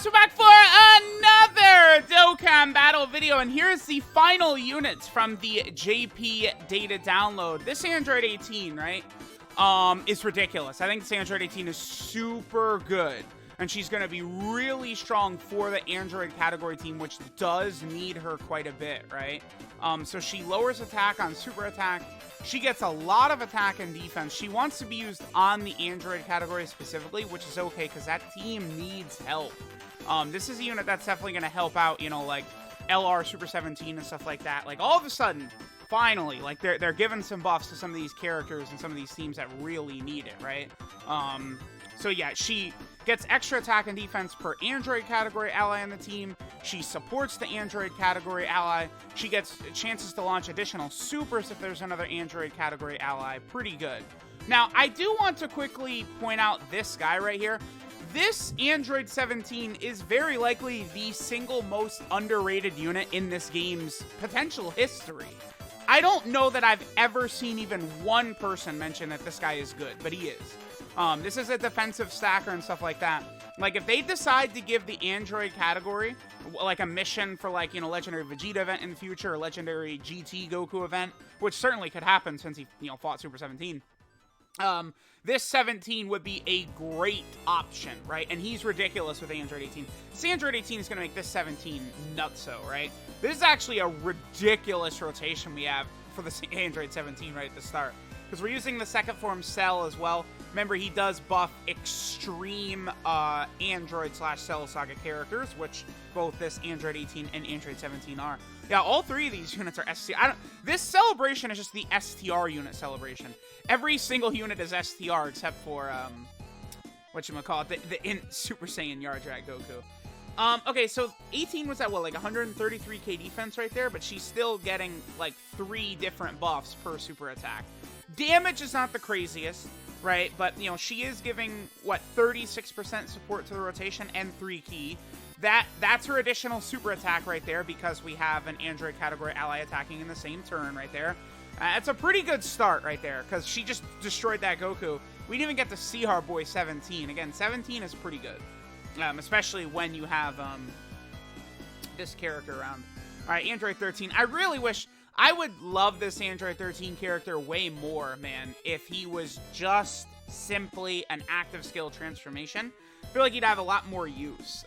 guys, we're back for another Dokkan battle video, and here's the final units from the JP data download. This Android 18, right, is ridiculous. I think this Android 18 is super good, and she's going to be really strong for the Android category team, which does need her quite a bit, right? So she lowers attack on super attack. She gets a lot of attack and defense. She wants to be used on the Android category specifically, which is okay because that team needs help. This is a unit that's definitely going to help out, you know, like LR Super 17 and stuff like that. Like all of a sudden, finally, like they're giving some buffs to some of these characters and some of these teams that really need it, right? So yeah, she gets extra attack and defense per Android category ally on the team. She supports the Android category ally. She gets chances to launch additional supers if there's another Android category ally. Pretty good. Now, I do want to quickly point out this guy right here. This Android 17 is very likely the single most underrated unit in this game's potential history. I don't know that I've ever seen even one person mention that this guy is good, but he is. This is a defensive stacker and stuff like that. Like, if they decide to give the Android category, like, a mission for, like, you know, Legendary Vegeta event in the future, or Legendary GT Goku event, which certainly could happen since he, you know, fought Super 17, this 17 would be a great option, right? And he's ridiculous with Android 18. This Android 18 is going to make this 17 nutso, right? This is actually a ridiculous rotation we have for this Android 17 right at the start. Because we're using the second form Cell as well. Remember, he does buff extreme Android / Cell Saga characters, which both this Android 18 and Android 17 are. Yeah, all three of these units are STR. This celebration is just the STR unit celebration. Every single unit is STR except for, whatchamacallit, the Super Saiyan Yardrat Goku. Okay, so 18 was at, what, like 133k defense right there, but she's still getting, like, 3 different buffs per super attack. Damage is not the craziest, right? But, you know, she is giving, what, 36% support to the rotation and 3 key. That's her additional super attack right there because we have an Android category ally attacking in the same turn right there. It's a pretty good start right there because she just destroyed that Goku. We didn't even get to see our boy 17. Again, 17 is pretty good, especially when you have this character around. All right, Android 13. I really wish... I would love this Android 13 character way more, man, if he was just simply an active skill transformation. I feel like he'd have a lot more use.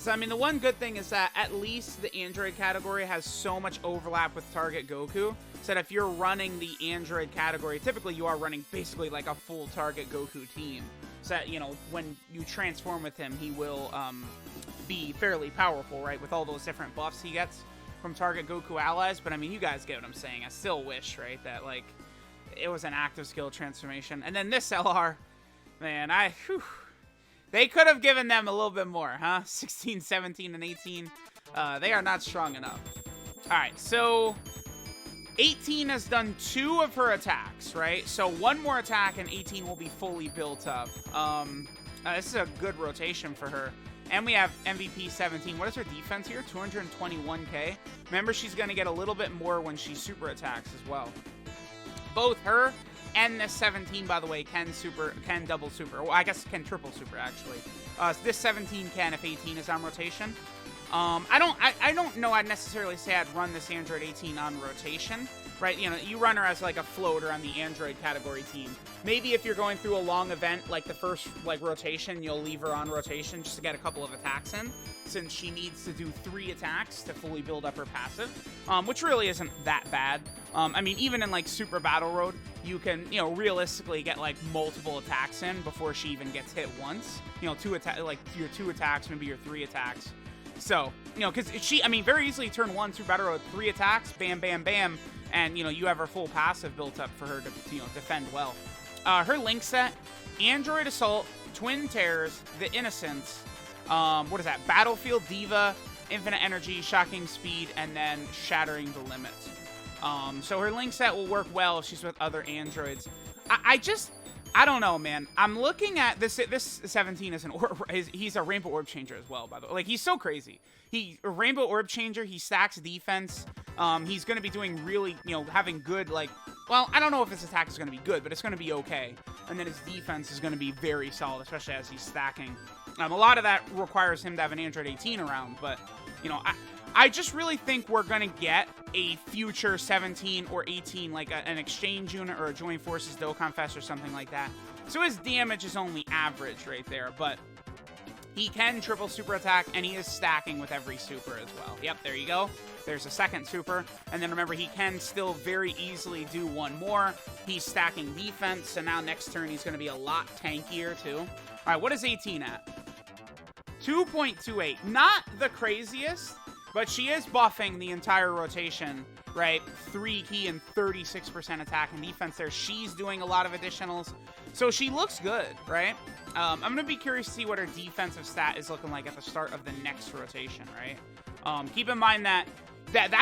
I mean, the one good thing is that at least the Android category has so much overlap with Target Goku, so that if you're running the Android category, typically you are running basically like a full Target Goku team. So that, you know, when you transform with him, he will be fairly powerful, right, with all those different buffs he gets from Target Goku allies. But I mean, you guys get what I'm saying. I still wish, right, that like it was an active skill transformation. And then this LR, man, they could have given them a little bit more, huh? 16, 17, and 18. They are not strong enough. All right, so 18 has done 2 of her attacks, right? So 1 more attack and 18 will be fully built up. This is a good rotation for her. And we have MVP 17. What is her defense here? 221k. Remember, she's going to get a little bit more when she super attacks as well. Both her and this 17, by the way, can double super. Well, I guess can triple super, actually. This 17 can if 18 is on rotation. I don't know I'd necessarily say I'd run this Android 18 on rotation, right? You know, you run her as like a floater on the Android category team. Maybe if you're going through a long event, like the first like rotation, you'll leave her on rotation just to get a couple of attacks in, since she needs to do 3 attacks to fully build up her passive, which really isn't that bad. I mean, even in like Super Battle Road, you can, you know, realistically get like multiple attacks in before she even gets hit once. You know, like your 2 attacks, maybe your 3 attacks. So, you know, because I mean, very easily turn 1 Super Battle Road, 3 attacks, bam, bam, bam, and, you know, you have her full passive built up for her to, you know, defend well. Her link set, Android Assault, Twin Terrors, The Innocents, what is that? Battlefield Diva, Infinite Energy, Shocking Speed, and then Shattering the Limits. So her link set will work well if she's with other androids. I don't know, man. I'm looking at this 17 is he's a Rainbow Orb Changer as well, by the way. Like, he's so crazy. A Rainbow Orb Changer, he stacks defense. He's going to be doing really, you know, having good, like, well, I don't know if his attack is going to be good, but it's going to be okay. And then his defense is going to be very solid, especially as he's stacking. A lot of that requires him to have an Android 18 around, but, you know, I just really think we're going to get a future 17 or 18, like an exchange unit or a joint forces Dokkan Fest or something like that. So his damage is only average right there, but he can triple super attack, and he is stacking with every super as well. Yep, there you go. There's a second super. And then remember, he can still very easily do one more. He's stacking defense, so now next turn he's going to be a lot tankier too. All right, what is 18 at? 2.28. Not the craziest, but she is buffing the entire rotation, right? 3 key and 36% attack and defense there. She's doing a lot of additionals, so she looks good, right? I'm going to be curious to see what her defensive stat is looking like at the start of the next rotation, right? Keep in mind that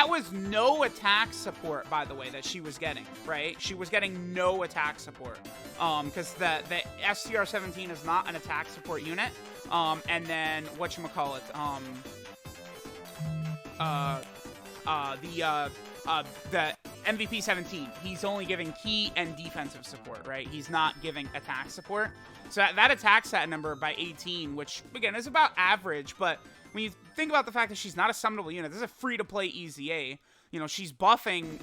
was no attack support, by the way, that she was getting, right? She was getting no attack support, because the STR 17 is not an attack support unit. And then whatchamacallit, the MVP 17, he's only giving key and defensive support, right? He's not giving attack support. So that attack stat number by 18, which again is about average, but when you think about the fact that she's not a summonable unit, this is a free-to-play EZA, you know, she's buffing,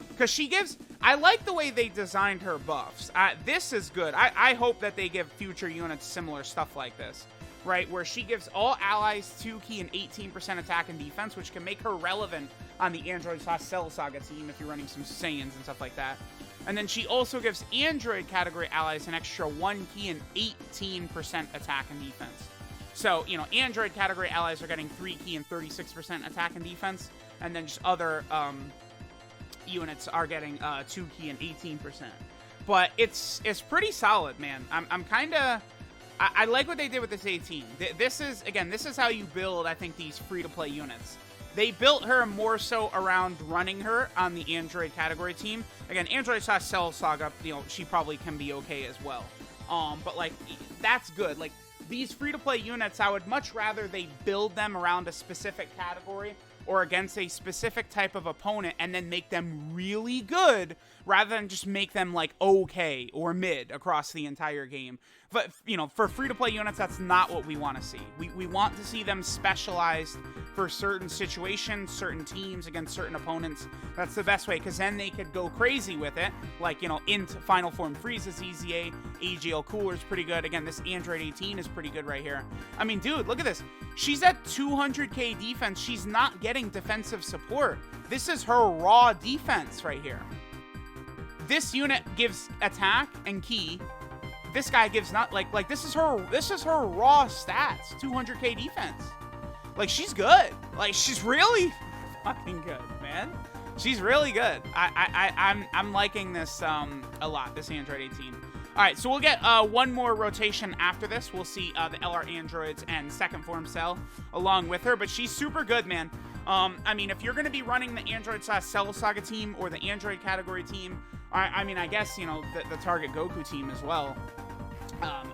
because she gives, I like the way they designed her buffs. This is good. I hope that they give future units similar stuff like this, right? Where she gives all allies 2 key and 18% attack and defense, which can make her relevant on the Android/Cell Saga team if you're running some Saiyans and stuff like that. And then she also gives Android category allies an extra 1 key and 18% attack and defense. So, you know, Android category allies are getting 3 key and 36% attack and defense, and then just other units are getting 2 key and 18%. But it's pretty solid, man. I'm kind of, I like what they did with this 18. This is how you build, I think, these free-to-play units. They built her more so around running her on the Android category team. Again, Android/Cell Saga, you know, she probably can be okay as well. But, like, that's good. Like, these free-to-play units, I would much rather they build them around a specific category or against a specific type of opponent and then make them really good rather than just make them, like, okay or mid across the entire game. But, you know, for free-to-play units, that's not what we want to see. We want to see them specialized for certain situations, certain teams, against certain opponents. That's the best way, because then they could go crazy with it. Like, you know, into Final Form Frieza's EZA, AGL Cooler's pretty good. Again, this Android 18 is pretty good right here. I mean, dude, look at this. She's at 200k defense. She's not getting defensive support. This is her raw defense right here. This unit gives attack and key. This guy gives not, like this is her raw stats. 200k defense. Like, she's good. Like, she's really fucking good, man. She's really good. I'm liking this a lot, this Android 18. All right, so we'll get one more rotation after this. We'll see the LR Androids and Second Form Cell along with her, but she's super good, man. I mean, if you're going to be running the Android/Cell Saga team or the Android category team, I mean, I guess, you know, the Target Goku team as well.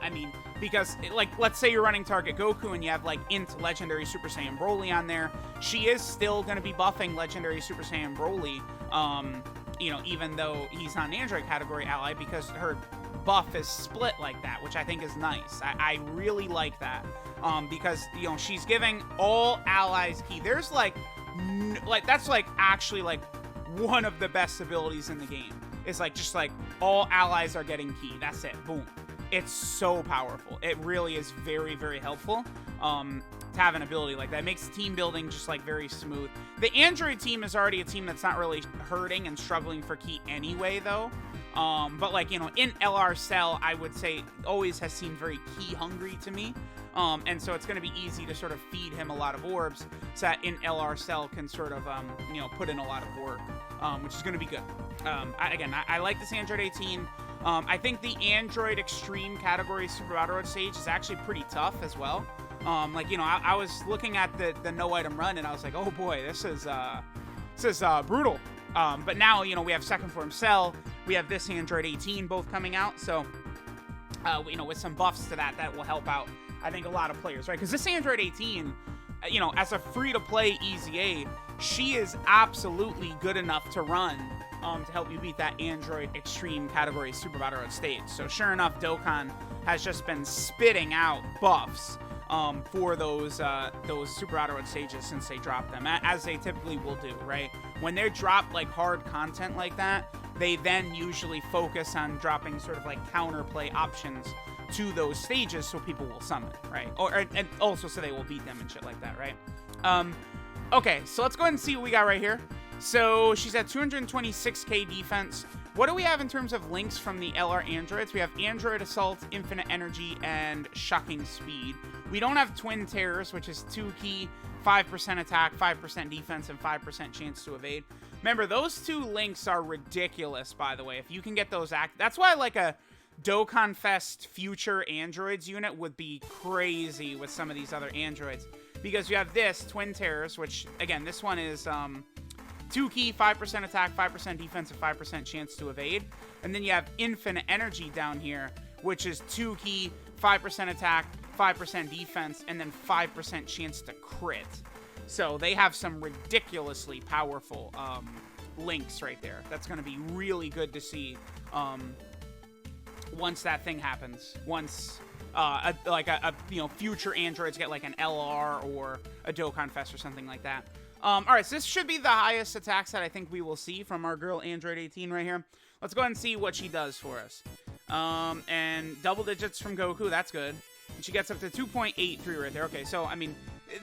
I mean, because, like, let's say you're running Target Goku and you have, like, Int Legendary Super Saiyan Broly on there. She is still going to be buffing Legendary Super Saiyan Broly, you know, even though he's not an Android category ally, because her buff is split like that, which I think is nice. I really like that, because, you know, she's giving all allies key. There's, like, that's, like, actually, like, one of the best abilities in the game. It's, like, just, like, all allies are getting key. That's it. Boom. It's so powerful. It really is very, very helpful to have an ability like that. It makes team building just, like, very smooth. The Android team is already a team that's not really hurting and struggling for key anyway, though. But, like, you know, in LR Cell, I would say always has seemed very key hungry to me. And so it's going to be easy to sort of feed him a lot of orbs so that in LR Cell can sort of, you know, put in a lot of work, which is going to be good. I like this Android 18. I think the Android Extreme category Super Battle Road stage is actually pretty tough as well. Like, you know, I was looking at the no item run and I was like, oh boy, this is brutal. But now, you know, we have Second Form Cell, we have this Android 18 both coming out, so, you know, with some buffs to that will help out, I think, a lot of players, right? Because this Android 18, you know, as a free-to-play EZA, she is absolutely good enough to run to help you beat that Android Extreme category Super Battle Road stage. So sure enough, Dokkan has just been spitting out buffs for those Super Battle Road stages since they dropped them, as they typically will do, right? When they drop like hard content like that, they then usually focus on dropping sort of like counterplay options to those stages so people will summon, right? And also so they will beat them and shit like that, right? Okay, so let's go ahead and see what we got right here. So she's at 226k defense. What do we have in terms of links from the LR androids? We have Android Assault, Infinite Energy, and Shocking Speed. We don't have Twin Terrors, which is 2 key, 5% attack, 5% defense, and 5% chance to evade. Remember, those 2 links are ridiculous, by the way. If you can get those that's why like a Dokkan Fest future androids unit would be crazy with some of these other androids. Because you have this, Twin Terrors, which, again, this one is 2 key, 5% attack, 5% defense, and 5% chance to evade. And then you have Infinite Energy down here, which is 2 key, 5% attack, 5% defense, and then 5% chance to crit. So they have some ridiculously powerful links right there. That's going to be really good to see once that thing happens. Once future androids get like an LR or a Dokkan Fest or something like that. All right, so this should be the highest attack set I think we will see from our girl Android 18 right here. Let's go ahead and see what she does for us. And double digits from Goku, that's good. And she gets up to 2.83 right there. Okay, so, I mean,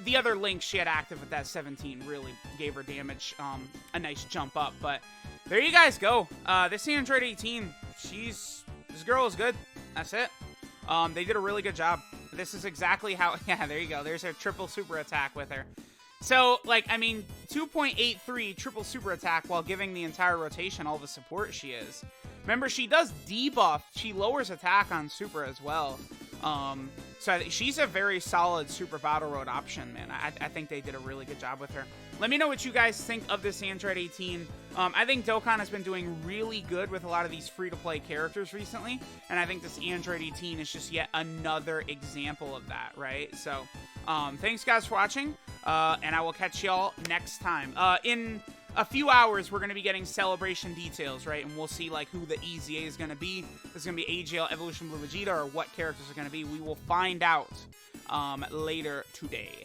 the other link she had active with that 17 really gave her damage, a nice jump up. But there you guys go. This Android 18, this girl is good. That's it. They did a really good job. This is exactly how, yeah, there you go. There's her triple super attack with her. So, like, I mean, 2.83 triple super attack while giving the entire rotation all the support she is. Remember, she does debuff. She lowers attack on super as well. So she's a very solid Super Battle Road option, man. I think they did a really good job with her. Let me know what you guys think of this Android 18. I think Dokkan has been doing really good with a lot of these free-to-play characters recently, and I think this Android 18 is just yet another example of that, right? So, thanks guys for watching, and I will catch y'all next time. In a few hours, we're going to be getting celebration details, right? And we'll see, like, who the EZA is going to be. If it's going to be AGL, Evolution Blue Vegeta, or what characters are going to be. We will find out later today.